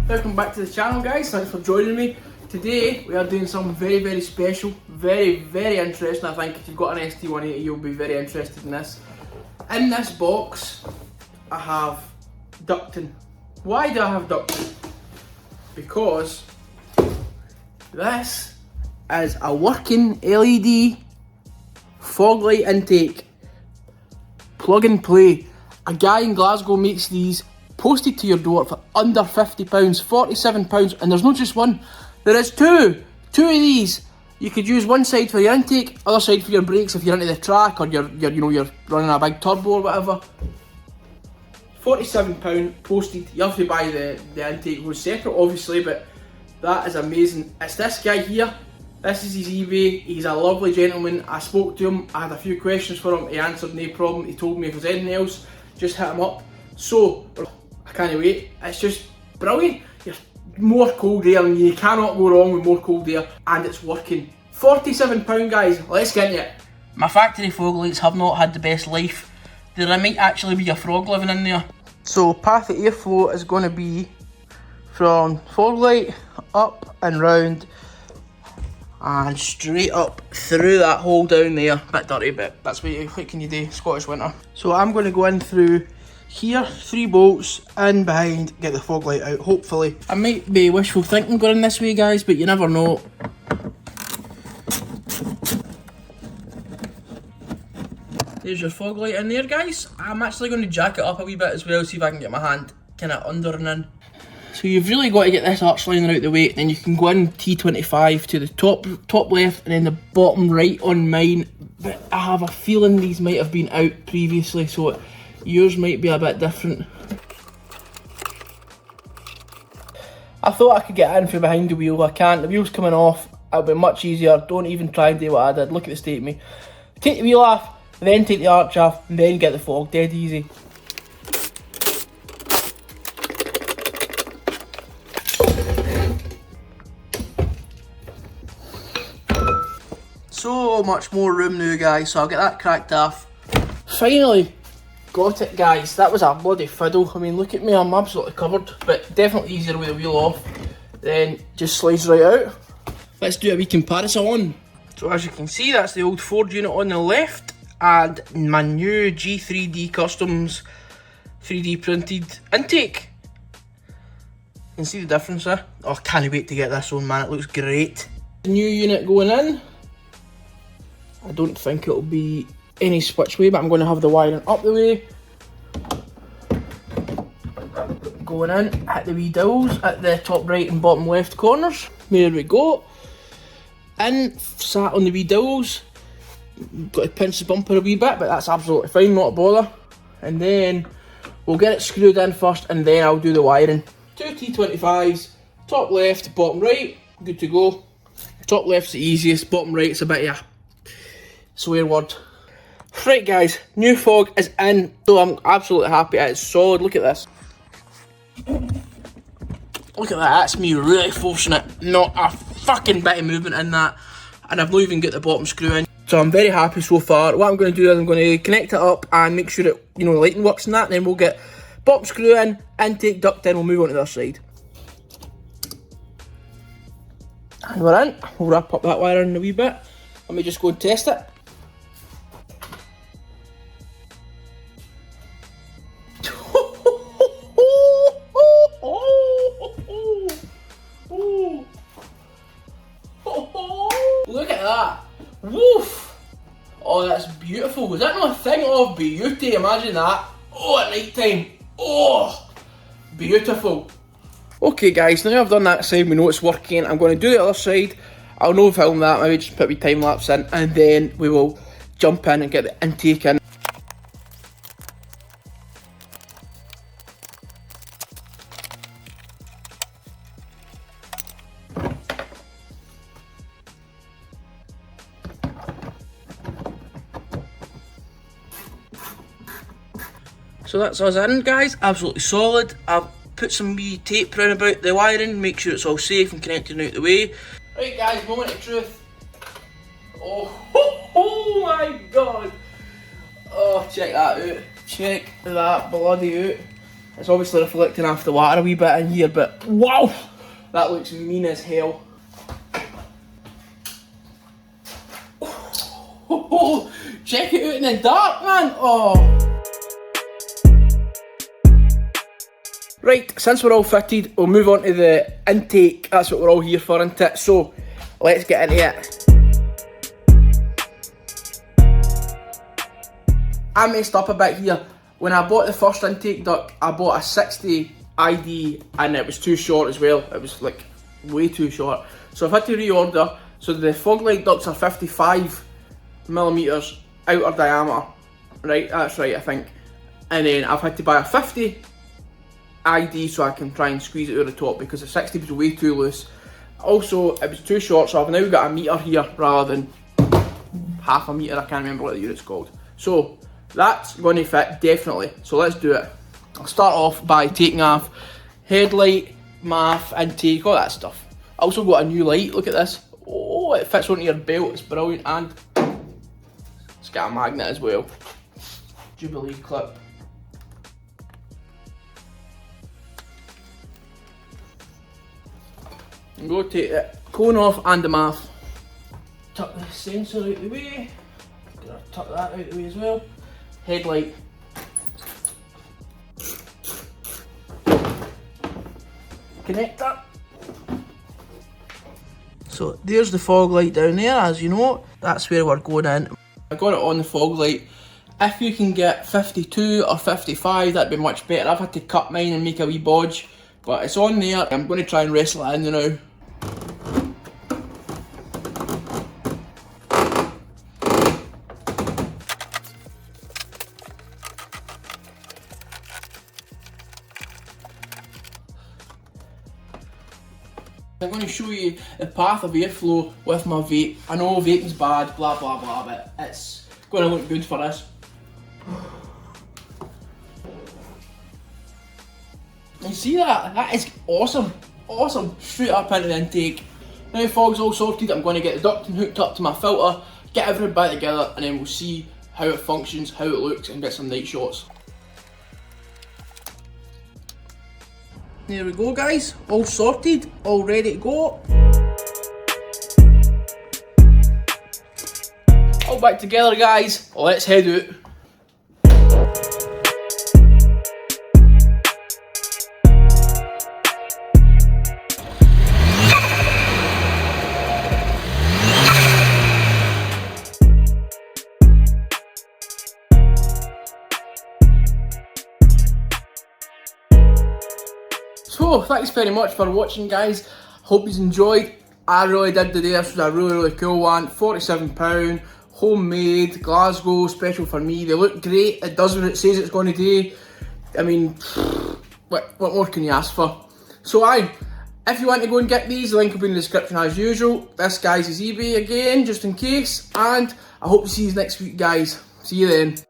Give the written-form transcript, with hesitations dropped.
Welcome back to the channel, guys. Thanks for joining me. Today we are doing something very special, very interesting. I think if you've got an ST180 you'll be very interested in this. In this box I have ducting. Why do I have ducting? Because this is a working LED fog light intake. Plug and play. A guy in Glasgow makes these, posted to your door for under £50, £47, and there's not just one, there is two of these. You could use one side for your intake, other side for your brakes if you're into the track or you're running a big turbo or whatever. £47 posted. You have to buy the intake hose separate obviously, but that is amazing. It's this guy here. This is his eBay. He's a lovely gentleman. I spoke to him, I had a few questions for him, he answered no problem. He told me if there's anything else, just hit him up. So, I can't wait. It's just brilliant. You're more cold air, and you cannot go wrong with more cold air, and it's working. £47 guys, let's get into it. My factory fog lights have not had the best life. There might actually be a frog living in there. So path of airflow is going to be from fog light up and round and straight up through that hole down there. Bit dirty, but that's what can you do, Scottish winter. So I'm going to go in through here, 3 bolts in behind, get the fog light out, hopefully. I might be wishful thinking going this way guys, but you never know. There's your fog light in there guys. I'm actually going to jack it up a wee bit as well, see if I can get my hand kind of under and in. So you've really got to get this arch liner out the way, then you can go in T25 to the top left and then the bottom right on mine. But I have a feeling these might have been out previously, so yours might be a bit different. I thought I could get in from behind the wheel, I can't. The wheel's coming off, it'll be much easier. Don't even try and do what I did, look at the state of me. Take the wheel off, then take the arch off, and then get the fog, dead easy. So much more room now guys, so I'll get that cracked off. Finally got it guys, that was a bloody fiddle. I mean look at me, I'm absolutely covered, but definitely easier with the wheel off. Then just slides right out. Let's do a wee comparison. So as you can see, that's the old Ford unit on the left and my new G3D Customs 3D printed intake. You can see the difference there. Oh, I can't wait to get this on man, it looks great. The new unit going in. I don't think it'll be any switch way, but I'm going to have the wiring up the way. Going in, hit the wee dowels at the top right and bottom left corners. There we go. In, sat on the wee dowels. Got to pinch the bumper a wee bit, but that's absolutely fine, not a bother. And then we'll get it screwed in first and then I'll do the wiring. 2 T25s, top left, bottom right, good to go. Top left's the easiest, bottom right's a bit of a swear word. Right guys, new fog is in, so I'm absolutely happy. It's solid, look at this. Look at that, that's me really forcing it. Not a fucking bit of movement in that. And I've not even got the bottom screw in. So I'm very happy so far. What I'm going to do is I'm going to connect it up and make sure that, the lighting works and that. And then we'll get bottom screw in, intake duct in, we'll move on to the other side. And we're in. We'll wrap up that wire in a wee bit. Let me just go and test it. Look at that! Woof! Oh, that's beautiful. Is that not a thing of beauty? Imagine that. Oh, at night time. Oh, beautiful. Okay, guys, now I've done that side, we know it's working. I'm going to do the other side. I'll no film that, maybe just put a time lapse in, and then we will jump in and get the intake in. So that's us in guys, absolutely solid. I've put some wee tape round about the wiring, make sure it's all safe and connected out the way. Right guys, moment of truth. Oh my god. Oh, check that out. Check that bloody out. It's obviously reflecting off the water a wee bit in here, but wow, that looks mean as hell. Oh, check it out in the dark, man. Oh. Right, since we're all fitted, we'll move on to the intake. That's what we're all here for, isn't it? So, let's get into it. I messed up a bit here. When I bought the first intake duct, I bought a 60 ID and it was too short as well. It was like way too short. So I've had to reorder. So the fog light ducts are 55mm outer diameter. Right, that's right, I think. And then I've had to buy a 50 ID so I can try and squeeze it out of the top because the 60 was way too loose. Also, it was too short, so I've now got a metre here rather than half a metre. I can't remember what the unit's called. So that's going to fit definitely. So let's do it. I'll start off by taking off headlight, MAF, intake, all that stuff. I also got a new light. Look at this. Oh, it fits onto your belt. It's brilliant, and it's got a magnet as well. Jubilee clip. I'm going to take the cone off and the MAF. Tuck the sensor out the way. Gonna tuck that out the way as well. Headlight. Connector. So there's the fog light down there, as you know. That's where we're going in. I got it on the fog light. If you can get 52 or 55, that'd be much better. I've had to cut mine and make a wee bodge, but it's on there. I'm going to try and wrestle it in now. I'm going to show you the path of airflow with my vape. I know vaping's bad, blah blah blah, but it's going to look good for us. You see that? That is awesome. Awesome. Straight up into the intake. Now the fog's all sorted, I'm going to get the ducting hooked up to my filter, get everything back together, and then we'll see how it functions, how it looks, and get some night shots. There we go, guys, all sorted, all ready to go. All back together, guys, let's head out. So, thanks very much for watching, guys. Hope you enjoyed. I really did today. This was a really cool one. £47, homemade, Glasgow, special for me. They look great. It does what it says it's going to do. I mean, what more can you ask for? So if you want to go and get these, the link will be in the description as usual. This, guys, is eBay again, just in case. And I hope to see you next week, guys. See you then.